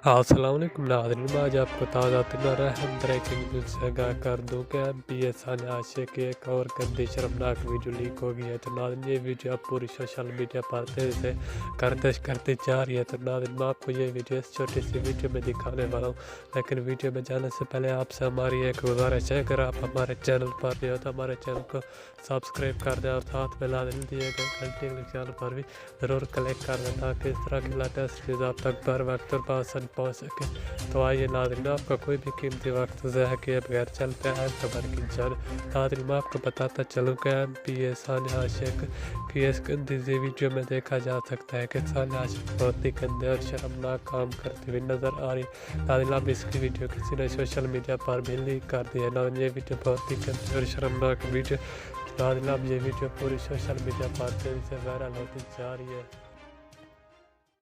السلام علیکم ناظرین، میں آج آپ کو تازہ ترین اہم بریکنگ نیوز سے آگاہ کر دوں کہ ایم پی اے ثانیہ عاشق کی ایک اور گندی شرمناک ویڈیو لیک ہو گئی ہے۔ تو ناظرین، یہ ویڈیو اب پوری سوشل میڈیا پر تیزی سے گردش کرتی جا رہی ہے۔ تو ناظرین، میں آپ کو یہ ویڈیو اس چھوٹی سی ویڈیو میں دکھانے والا ہوں، لیکن ویڈیو میں جانے سے پہلے آپ سے ہماری ایک گزارش ہے، اگر آپ ہمارے چینل پر نہیں ہو تو ہمارے چینل کو سبسکرائب کر دیں اور ساتھ میں ناظرین دیے گئے گھنٹی کے نشان پر بھی ضرور کلک کر دیں تاکہ اس طرح کی لیٹسٹ نیوز آپ تک بر وقت اور بآسانی پہنچ سکے۔ تو آئیے ناظرین، آپ کا کوئی بھی قیمتی وقت ضائع کیے بغیر چلتے ہیں خبر کی جانب۔ ناظرین، میں آپ کو بتاتا چلوں کہ ایم پی اے ثانیہ عاشق کی اس گندی ویڈیو میں دیکھا جا سکتا ہے کہ ثانیہ عاشق بہت ہی گندے اور شرمناک کام کرتی ہوئی نظر آ رہی ہے۔ ناظرین، اب اس کی ویڈیو کسی نے سوشل میڈیا پر بھی لیک کر دی ہے۔ ناظرین، یہ ویڈیو بہت ہی گندی اور شرمناک ویڈیو، ناظرین اب یہ ویڈیو پوری سوشل میڈیا پر تیزی سے وائرل ہوتی جا رہی ہے۔